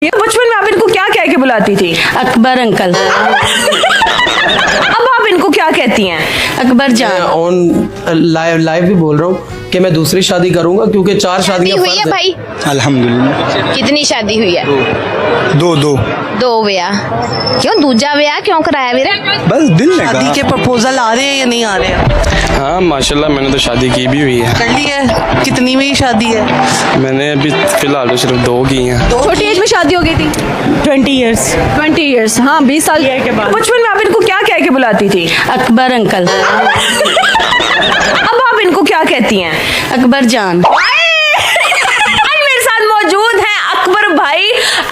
ये बचपन में आप इनको क्या कह के बुलाती थी? अकबर अंकल। अब आप इनको क्या कहती हैं? अकबर जान। ऑन लाइव भी बोल रहा हूँ कि मैं दूसरी शादी करूंगा क्योंकि 4 शादियां हुई है भाई? अल्हम्दुलिल्लाह। कितनी शादी हुई है? दो दो ब्याह। क्यों दूजा ब्याह क्यों कराया वीरे? बस दिल ने शादी कहा। के प्रपोजल आ रहे हैं या नहीं आ रहे हैं? हाँ माशाल्लाह मैंने तो शादी की भी हुई है। कर ली है? कितनी में ही शादी है? मैंने अभी फिलहाल तो सिर्फ 2 की हैं। छोटी एज में शादी हो गई थी? 20 ईयर्स। 20 ईयर्स, हाँ 20 साल के बाद। बचपन में आप इनको क्या कह के बुलाती थी? अकबर अंकल। अब आप इनको क्या कहती हैं? अकबर जान। आज मेरे साथ मौजूद हैं अकबर भाई।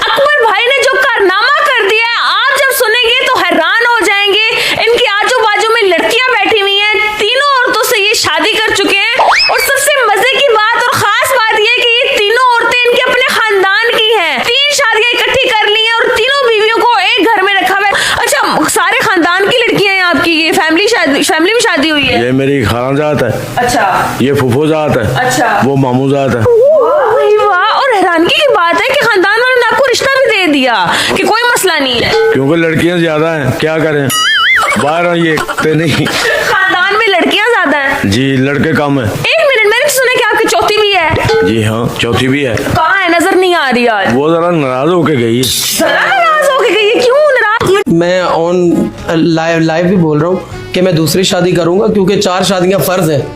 अकबर भाई ने जो कारनामा कर दिया है, आप जब सुनेंगे तो हैरान हो जाएंगे। इनके आजू बाजू में लड़कियां बैठी हुई हैं, तीनों औरतों से ये शादी कर चुके हैं। और सबसे मजे की बात और खास बात ये कि ये तीनों औरतें इनके अपने खानदान की हैं। 3 शादियां इकट्ठी कर ली हैं और तीनों बीवियों को एक घर में रखा हुआ है। अच्छा, सारे खानदान की लड़कियां हैं आपकी? ये फैमिली में शादी हुई है? ये मेरी खालाजात है, अच्छा ये फुफूजात है, अच्छा, वो मामूजात है। वाह वाह। और हैरानगी की बात है कि खानदान वालों ने आपको रिश्ता भी दे दिया कि कोई मसला नहीं है। क्योंकि लड़कियां ज्यादा हैं, क्या करें, बाहर ये ते नहीं। खानदान में लड़कियां ज्यादा हैं? जी लड़के कम है। 1 मिनट, मैंने तो सुना कि आपकी चौथी भी है। जी हाँ, चौथी भी है। कहाँ है? नजर नहीं आ रही आज। वो जरा नाराज होके गई है। जरा नाराज होके गई है? क्यों नाराज? मैं ऑन लाइव भी बोल रहा हूँ कि मैं दूसरी शादी करूंगा क्योंकि 4 शादियां फर्ज है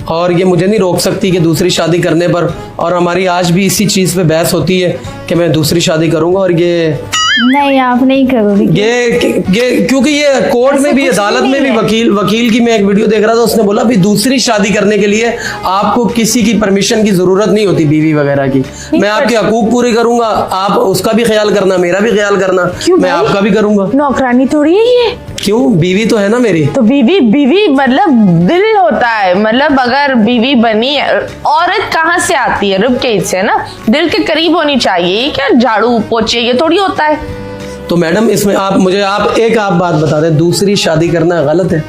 और ये मुझे नहीं रोक सकती कि दूसरी शादी करने पर। और हमारी आज भी इसी चीज़ पे बहस होती है कि मैं दूसरी शादी करूंगा। और ये नहीं आप नहीं करोगे। ये क्योंकि ये कोर्ट में भी, अदालत में भी वकील की मैं एक वीडियो देख रहा था, उसने बोला भी दूसरी शादी करने के लिए आपको किसी की परमिशन की जरूरत नहीं होती, बीवी वगैरह की। मैं आपके हकूक पूरे करूंगा, आप उसका भी ख्याल करना, मेरा भी ख्याल करना, मैं आपका भी करूंगा। नौकरानी थोड़ी है ये। क्यों? बीवी तो है ना मेरी। तो बीवी मतलब दिल होता है। मतलब अगर बीवी बनी औरत कहाँ से आती है? रुक के से ना, दिल के करीब होनी चाहिए। ये क्या झाड़ू पोछे ये थोड़ी होता है। तो मैडम इसमें आप बात बता दें, दूसरी शादी करना गलत है?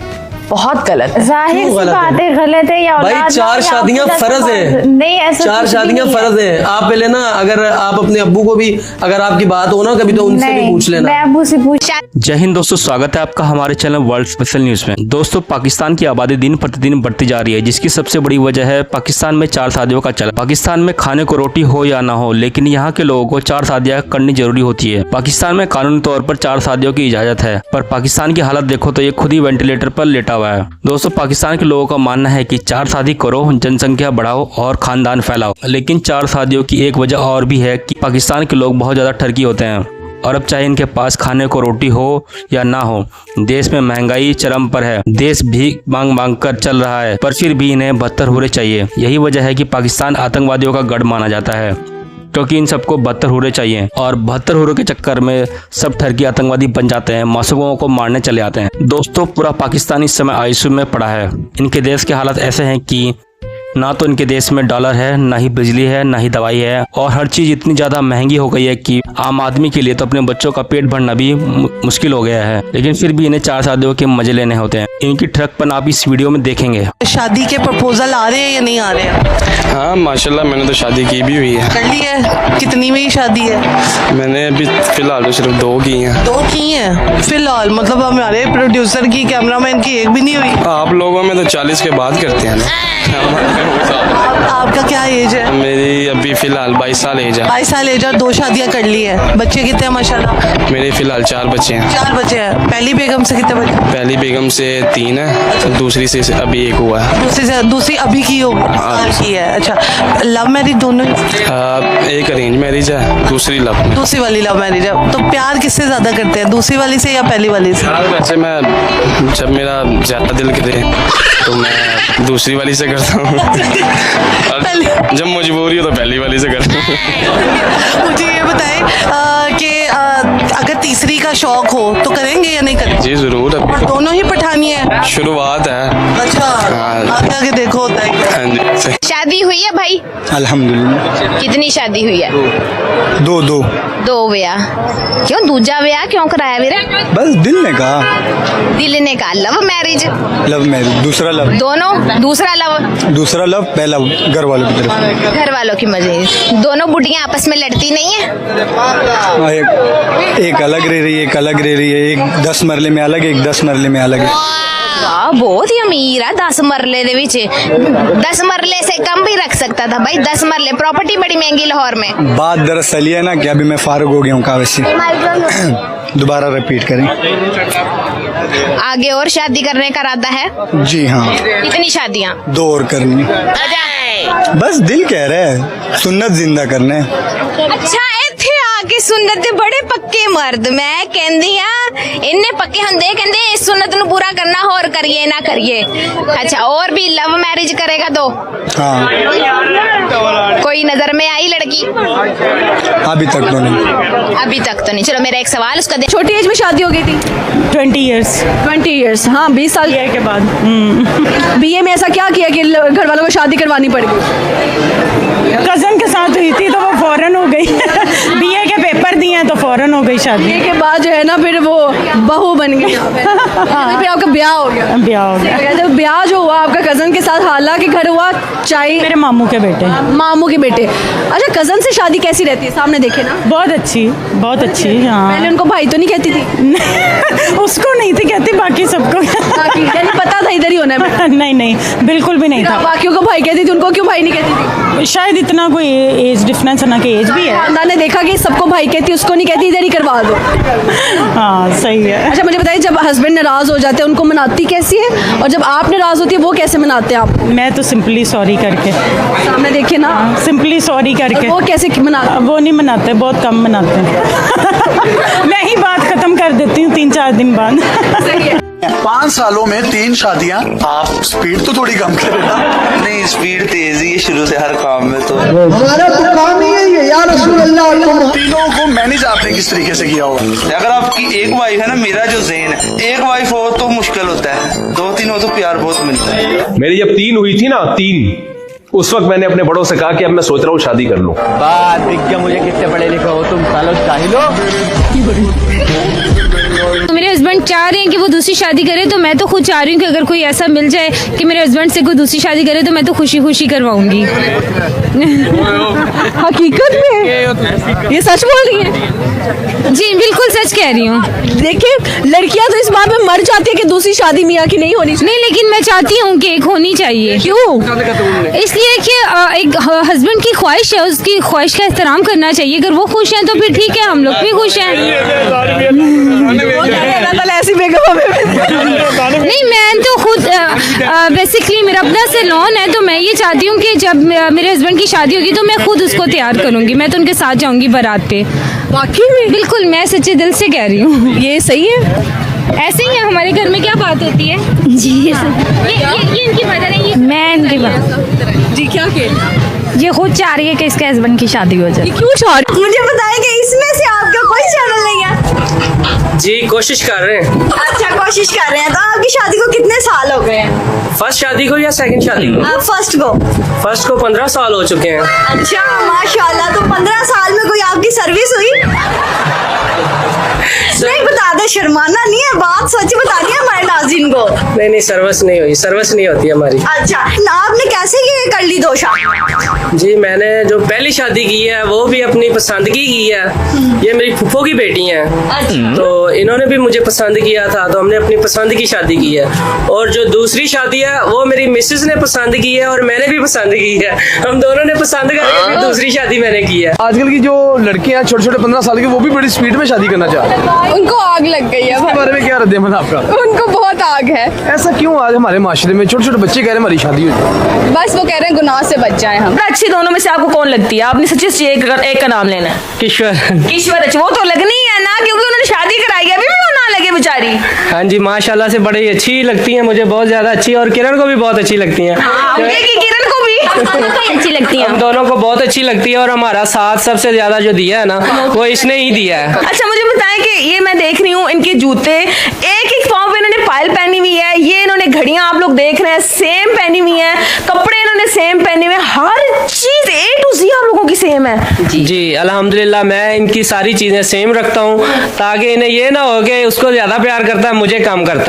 बहुत गलत है। जाहिर सी बात है गलत है। या भाई औलाद 4 शादियां फर्ज है। नहीं ऐसा 4 शादियां फर्ज है। आप पहले ना, अगर आप अपने अब्बू को भी, अगर आपकी बात हो ना कभी, तो उनसे भी पूछ लेना। मैं अब्बू से पूछ। जय हिंद दोस्तों, स्वागत है आपका हमारे चैनल वर्ल्ड स्पेशल न्यूज में। दोस्तों, पाकिस्तान की आबादी दिन प्रतिदिन बढ़ती जा रही है, जिसकी सबसे बड़ी वजह है पाकिस्तान में 4 शादियों का चलन। पाकिस्तान में खाने को रोटी हो या ना हो, लेकिन यहाँ के लोगों को 4 शादियां करनी जरूरी होती है। पाकिस्तान में कानूनी तौर पर 4 शादियों की इजाजत है, पर पाकिस्तान की हालत देखो तो ये खुद ही वेंटिलेटर पर लेटा हुआ है। दोस्तों, पाकिस्तान के लोगों का मानना है कि 4 शादी करो, जनसंख्या बढ़ाओ और खानदान फैलाओ। लेकिन 4 शादियों की एक वजह और भी है कि पाकिस्तान के लोग बहुत ज्यादा ठरकी होते हैं। और अब चाहे इनके पास खाने को रोटी हो या ना हो, देश में महंगाई चरम पर है। देश भीख मांग मांग कर चल रहा है, पर फिर भी इन्हें 72 हुर्रे चाहिए। यही वजह है कि पाकिस्तान आतंकवादियों का गढ़ माना जाता है, क्योंकि इन सबको 72 हुर्रे चाहिए। और 72 हुर्रे के चक्कर में सब ठरकी आतंकवादी बन जाते हैं, मासूमों को मारने चले आते हैं। दोस्तों, पूरा पाकिस्तान इस समय आईसीयू में पड़ा है। इनके देश के हालात ऐसे हैं कि ना तो इनके देश में डॉलर है, ना ही बिजली है, ना ही दवाई है, और हर चीज इतनी ज्यादा महंगी हो गई है कि आम आदमी के लिए तो अपने बच्चों का पेट भरना भी मुश्किल हो गया है। लेकिन फिर भी इन्हें 4 शादियों के मजे लेने होते हैं। इनकी ट्रकपन आप इस वीडियो में देखेंगे। शादी के प्रपोजल आ रहे हैं या नहीं आ रहे हैं? हाँ माशाल्लाह मैंने तो शादी की भी हुई है। कर ली है? कितनी में ही शादी है? मैंने अभी फिलहाल तो सिर्फ 2 की हैं। 2 की हैं फिलहाल? मतलब हमारे प्रोड्यूसर की, कैमरामैन की एक भी नहीं हुई? आप लोगों में तो 40 के बाद करते हैं ना। आपका क्या एज है? मेरी अभी फिलहाल 22 साल एज है। 22 साल एज और 2 शादियां कर ली है। बच्चे कितने हैं माशाल्लाह? मेरे फिलहाल 4 बच्चे हैं। 4 बच्चे हैं। पहली बेगम से कितने बच्चे? पहली बेगम से 3 है, दूसरी से अभी 1 हुआ है। दूसरी अभी की होगी? साल की है। अच्छा, लव मैरिज दोनों? एक अरेंज मैरिज है, दूसरी लव। दूसरी वाली लव मैरिज है। तो प्यार किससे ज्यादा करते हैं, दूसरी वाली से या पहली वाली से? वैसे मैं जब मेरा ज्यादा दिल करे तो मैं दूसरी वाली से करता हूँ, और जब मजबूरी हो तो पहली वाली से करता हूँ। मुझे ये बताएं कि अगर तीसरी का शौक हो तो करेंगे या नहीं करेंगे? जी जरूर। और दोनों ही पठानी है? शुरुआत है। अच्छा, आगे देखो होता है क्या? हाँ जी। शादी हुई है भाई? भाई? अल्हम्दुलिल्लाह। कितनी शादी हुई है? दो दो। दो ब्याह। क्यों दूजा ब्याह क्यों कराया वीरे? बस दिल ने कहा। दिल ने कहा लव मैरिज? लव मैरिज, दूसरा लव। दोनों दूसरा लव? दूसरा लव, पहला घर वालों की तरफ। घर वालों की मर्जी। दोनों बुढ़ियां आपस में लड़ती नहीं है? एक अलग रह रही है, एक अलग रह रही है, एक 10 मरले में अलग है, एक 10 मरले में अलग है। वाह, बहुत ही अमीर है। 10 मरले दे विच 10 मरले से कम भी रख सकता था भाई। 10 मरले प्रॉपर्टी बड़ी महंगी लाहौर में। बात दरअसल ये है ना कि अभी मैं फारुग हो गया हूँ कागज से। दोबारा रिपीट करें। आगे और शादी करने का इरादा है? जी हाँ। कितनी शादियां? 2 और करनी। बस दिल कह रहा है सुन्नत जिंदा करना है। अच्छा इत्थे आके सुन्नत दे बड़े पक्के मर्द मैं कहंदी हां इन्ने पक्के हुंदे कहंदे इस सुन्नत नु पूरा करना और करिए ना करिए। अच्छा और भी लव मैरिज करेगा तो? हाँ। कोई नजर में आई लड़की? अभी तक तो नहीं। अभी तक तो नहीं। चलो मेरा एक सवाल उसका दे। छोटी एज में शादी हो गई थी? 20 years 20 ईयर्स, हाँ 20 साल के बाद। बीए में ऐसा क्या किया कि घर वालों को शादी करवानी पड़ गई? कजन के साथ हुई थी तो वो फौरन हो गई। बीए के पेपर दिए हैं तो फौरन हो गई शादी। बीए के बाद जो है ना फिर वो बहू बन गई। फिर आपका ब्याह हो गया? ब्याह हो गया। जब ब्याह जो हुआ आपका कजन के साथ, हालांकि घर हुआ चाहे मेरे मामू के बेटे। मामू के बेटे। अच्छा कजन से शादी कैसी रहती है? सामने देखे ना, बहुत अच्छी, बहुत अच्छी। हाँ। पहले उनको भाई तो नहीं कहती थी? उसको नहीं थी कहती, बाकी सबको। यानी पता था इधर ही होना है? नहीं नहीं, बिल्कुल भी नहीं था। बाकियों को भाई कहती थी, उनको क्यों भाई नहीं कहती थी? शायद इतना कोई एज डिफरेंस ना कि एज भी है। खानदान ने देखा कि सबको भाई कहती, उसको नहीं कहती, इधर ही करवा दो। हाँ सही है। अच्छा मुझे बताइए, जब हस्बैंड नाराज हो जाते हैं उनको मनाती कैसी है, और जब आप नाराज होती है वो कैसे मनाते हैं आप? मैं तो सिंपली सॉरी करके। सामने देखे ना, सिंपली सॉरी करके। वो कैसे मनाते? वो नहीं मनाते, बहुत कम मनाते हैं। मैं ही बात खत्म कर देती हूँ 3-4 दिन बाद। 5 सालों में 3 शादियां। आप स्पीड तो थोड़ी कम करें ना। नहीं स्पीड तेज ही है शुरू से हर काम में तो। हमारा तो काम ही है या रसूल अल्लाह। तीनों को मैनेज आपने किस तरीके से किया होगा? अगर आपकी एक वाइफ है ना, मेरा जो ज़हन है, एक वाइफ हो तो मुश्किल होता है, 2-3 हो तो प्यार बहुत मिलता है। मेरी जब 3 हुई थी ना, 3, उस वक्त मैंने अपने बड़ों से कहा कि अब मैं सोच रहा हूँ शादी कर लूं। बात दिख गया मुझे कितने पढ़े लिखे हो तुम, सालों जाहिलो। तो मेरे हस्बैंड चाह रहे हैं कि वो दूसरी शादी करे, तो मैं तो खुद चाह रही हूँ कि अगर कोई ऐसा मिल जाए कि मेरे हस्बैंड से कोई दूसरी शादी करे तो मैं तो खुशी खुशी करवाऊंगी। हकीकत में ये सच बोल रही है? जी बिल्कुल सच कह रही हूँ। देखिए लड़कियां तो इस बात में मर जाती है कि दूसरी शादी मियाँ की नहीं होनी चाहिए। नहीं लेकिन मैं चाहती हूँ कि एक होनी चाहिए। क्यों? इसलिए कि एक हस्बैंड की ख्वाहिश है, उसकी ख्वाहिश का एहतराम करना चाहिए। अगर वो खुश हैं तो फिर ठीक है, हम लोग भी खुश हैं। ऐसी बेगम नहीं मैं तो खुद बेसिकली मेरा अपना सैलून है, तो मैं ये चाहती हूँ कि जब मेरे हस्बैंड की शादी होगी तो मैं खुद उसको तैयार करूँगी, मैं तो उनके साथ जाऊँगी बारात पे। वाकई में? बिल्कुल, मैं सच्चे दिल से कह रही हूँ। ये सही है? ऐसे ही है, हमारे घर में क्या बात होती है जी। ये इनकी मदर है, ये मैं इनकी बात जी क्या कहते? ये खुद चाह रही है कि इसके हस्बैंड की शादी हो जाए। क्यों चाह रही? मुझे बताएंगे इसमें से आपका कोई चैनल नहीं है? जी कोशिश कर रहे हैं। अच्छा कोशिश कर रहे हैं। तो आपकी शादी को कितने साल हो गए हैं? फर्स्ट शादी को या सेकंड शादी को? फर्स्ट को। फर्स्ट को 15 साल हो चुके हैं। अच्छा माशाल्लाह। तो 15 साल में कोई आपकी सर्विस हुई? नहीं बता दे, शर्माना नहीं है, बात सच्ची बतानी है हमारे नाज़रीन को। नहीं सर्विस नहीं हुई, सर्विस नहीं होती हमारी। अच्छा आपने कैसे ये कर ली 2 शादी? जी मैंने जो पहली शादी की है वो भी अपनी पसंद की है। ये मेरी फूफो की बेटी हैं, तो इन्होंने भी मुझे पसंद किया था, तो हमने अपनी पसंद की शादी की है। और जो दूसरी शादी है वो मेरी मिसेस ने पसंद की है और मैंने भी पसंद की है। हम दोनों ने पसंद करके फिर दूसरी शादी मैंने की है। आजकल की जो लड़कियां छोटे-छोटे 15 साल की, वो भी बड़ी स्पीड में शादी करना चाहती हैं। उनको आग लग गई है। इसके बारे में क्या रद्द-ए-अमल आपका? उनको बहुत आग है। ऐसा क्यों आज हमारे माशरे में छोटे-छोटे बच्चे कह रहे हैं हमारी शादी हो जाए? बस वो कह रहे हैं गुनाह से बच जाए हम। अच्छी दोनों में से आपको कौन लगती है? आपने सच्ची एक का नाम लेना है। किश्वर। अच्छा वो तो लगनी है ना, क्योंकि उन्होंने शादी कराई है, अभी भी वो ना लगे बेचारी। हाँ जी माशाल्लाह से बड़ी अच्छी लगती है मुझे, बहुत ज्यादा अच्छी, और किरण को भी बहुत अच्छी लगती है। किरण को भी अच्छी लगती है। हम दोनों को बहुत अच्छी लगती है, और हमारा साथ सबसे ज्यादा जो दिया है ना वो इसने ही दिया है। अच्छा मुझे बताएं कि ये मैं देख रही हूँ इनके जूते एक पाँव पे इन्होंने पायल पहनी हुई है, ये इन्होंने घड़ियां आप लोग देख रहे हैं सेम पहनी हुई है, कपड़े इन्होंने सेम पहने हुए, हर चीज A to Z आप लोगों की सेम है। जी अल्हम्दुलिल्लाह मैं इनकी सारी चीजें सेम रखता हूँ ताकि इन्हें ये ना हो कि उसको ज्यादा प्यार करता है मुझे कम करता है।